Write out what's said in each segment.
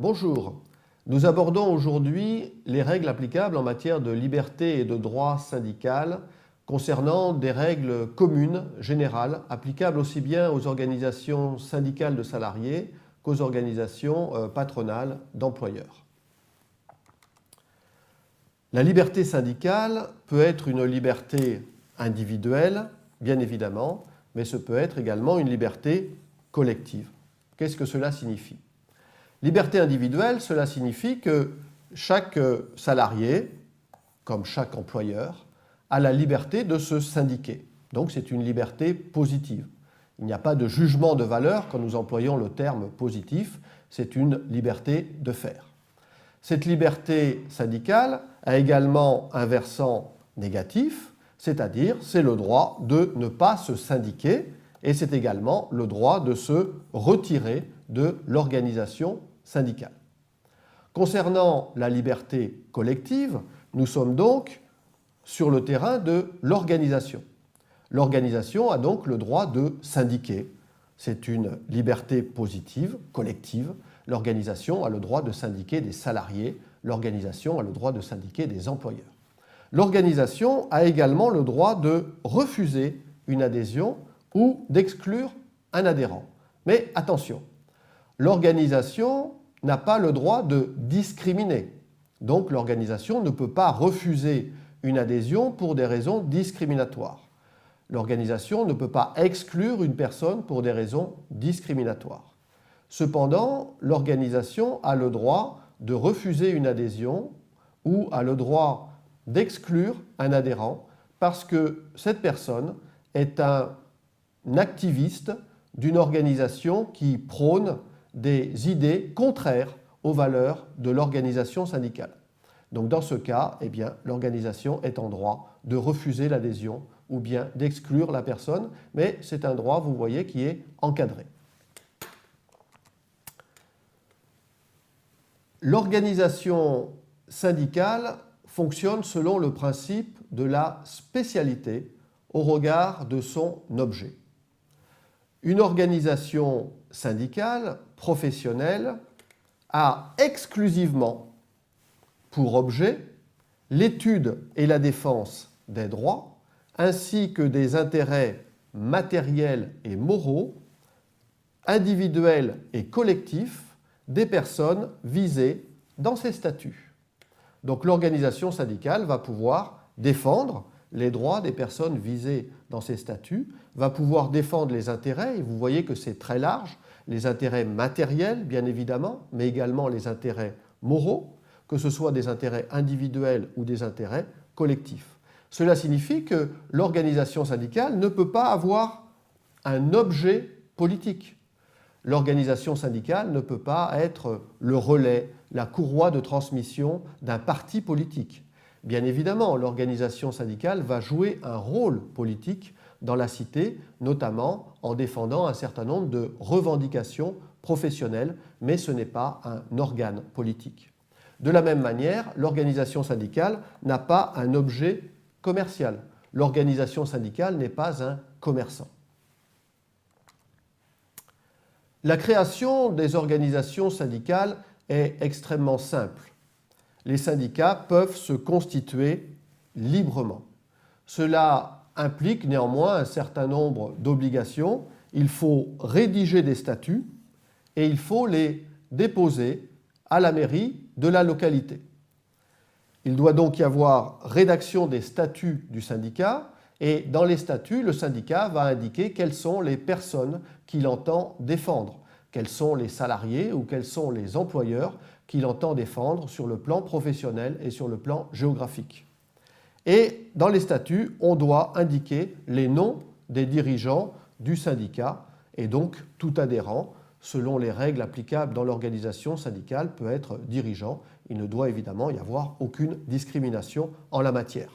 Bonjour, nous abordons aujourd'hui les règles applicables en matière de liberté et de droit syndical concernant des règles communes, générales, applicables aussi bien aux organisations syndicales de salariés qu'aux organisations patronales d'employeurs. La liberté syndicale peut être une liberté individuelle, bien évidemment, mais ce peut être également une liberté collective. Qu'est-ce que cela signifie ? Liberté individuelle, cela signifie que chaque salarié, comme chaque employeur, a la liberté de se syndiquer. Donc c'est une liberté positive. Il n'y a pas de jugement de valeur quand nous employons le terme positif, c'est une liberté de faire. Cette liberté syndicale a également un versant négatif, c'est-à-dire c'est le droit de ne pas se syndiquer et c'est également le droit de se retirer de l'organisation syndicale. Concernant la liberté collective, nous sommes donc sur le terrain de l'organisation. L'organisation a donc le droit de syndiquer. C'est une liberté positive, collective. L'organisation a le droit de syndiquer des salariés. L'organisation a le droit de syndiquer des employeurs. L'organisation a également le droit de refuser une adhésion ou d'exclure un adhérent. Mais attention, l'organisation n'a pas le droit de discriminer. Donc l'organisation ne peut pas refuser une adhésion pour des raisons discriminatoires. L'organisation ne peut pas exclure une personne pour des raisons discriminatoires. Cependant, l'organisation a le droit de refuser une adhésion ou a le droit d'exclure un adhérent parce que cette personne est un activiste d'une organisation qui prône des idées contraires aux valeurs de l'organisation syndicale. Donc dans ce cas, l'organisation est en droit de refuser l'adhésion ou bien d'exclure la personne, mais c'est un droit, vous voyez, qui est encadré. L'organisation syndicale fonctionne selon le principe de la spécialité au regard de son objet. Une organisation syndicale, professionnelle, a exclusivement pour objet l'étude et la défense des droits, ainsi que des intérêts matériels et moraux, individuels et collectifs des personnes visées dans ces statuts. Donc l'organisation syndicale va pouvoir défendre les droits des personnes visées dans ces statuts, va pouvoir défendre les intérêts, et vous voyez que c'est très large, les intérêts matériels, bien évidemment, mais également les intérêts moraux, que ce soit des intérêts individuels ou des intérêts collectifs. Cela signifie que l'organisation syndicale ne peut pas avoir un objet politique. L'organisation syndicale ne peut pas être le relais, la courroie de transmission d'un parti politique. Bien évidemment, l'organisation syndicale va jouer un rôle politique dans la cité, notamment en défendant un certain nombre de revendications professionnelles, mais ce n'est pas un organe politique. De la même manière, l'organisation syndicale n'a pas un objet commercial. L'organisation syndicale n'est pas un commerçant. La création des organisations syndicales est extrêmement simple. Les syndicats peuvent se constituer librement. Cela implique néanmoins un certain nombre d'obligations. Il faut rédiger des statuts et il faut les déposer à la mairie de la localité. Il doit donc y avoir rédaction des statuts du syndicat et dans les statuts, le syndicat va indiquer quelles sont les personnes qu'il entend défendre, quels sont les salariés ou quels sont les employeurs qu'il entend défendre sur le plan professionnel et sur le plan géographique. Et dans les statuts, on doit indiquer les noms des dirigeants du syndicat et donc tout adhérent, selon les règles applicables dans l'organisation syndicale, peut être dirigeant. Il ne doit évidemment y avoir aucune discrimination en la matière.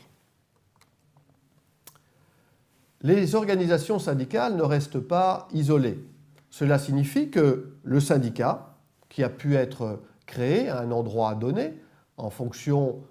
Les organisations syndicales ne restent pas isolées. Cela signifie que le syndicat, qui a pu être créé à un endroit donné, en fonction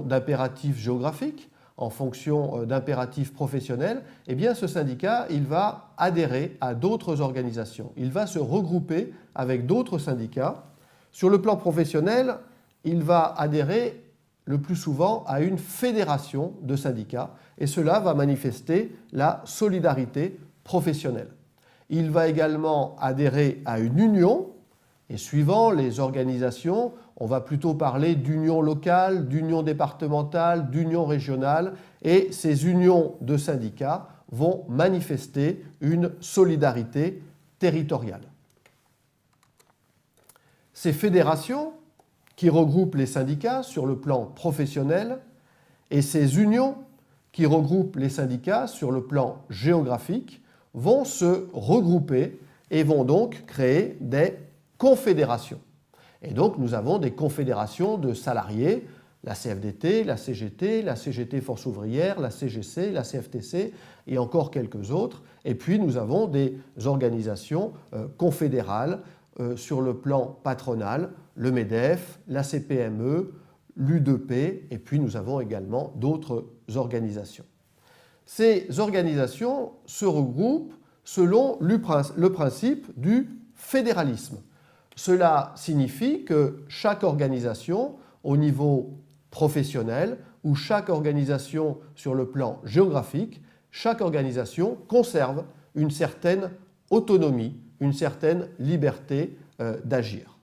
d'impératifs géographiques, en fonction d'impératifs professionnels, eh bien ce syndicat, il va adhérer à d'autres organisations. Il va se regrouper avec d'autres syndicats. Sur le plan professionnel, il va adhérer le plus souvent à une fédération de syndicats et cela va manifester la solidarité professionnelle. Il va également adhérer à une union et suivant les organisations, on va plutôt parler d'union locale, d'union départementale, d'union régionale et ces unions de syndicats vont manifester une solidarité territoriale. Ces fédérations qui regroupent les syndicats sur le plan professionnel et ces unions qui regroupent les syndicats sur le plan géographique vont se regrouper et vont donc créer des confédérations. Et donc nous avons des confédérations de salariés, la CFDT, la CGT, la CGT Force ouvrière, la CGC, la CFTC et encore quelques autres. Et puis nous avons des organisations confédérales sur le plan patronal, le MEDEF, la CPME, l'U2P, et puis nous avons également d'autres organisations. Ces organisations se regroupent selon le principe du fédéralisme. Cela signifie que chaque organisation au niveau professionnel ou chaque organisation sur le plan géographique, chaque organisation conserve une certaine autonomie, une certaine liberté d'agir.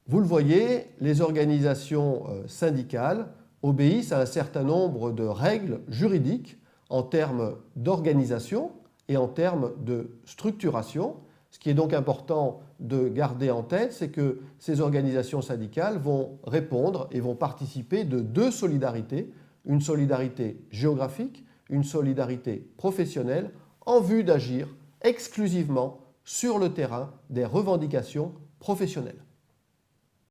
Vous le voyez, les organisations syndicales obéissent à un certain nombre de règles juridiques en termes d'organisation et en termes de structuration. Ce qui est donc important de garder en tête, c'est que ces organisations syndicales vont répondre et vont participer de deux solidarités, une solidarité géographique, une solidarité professionnelle, en vue d'agir exclusivement sur le terrain des revendications professionnelles.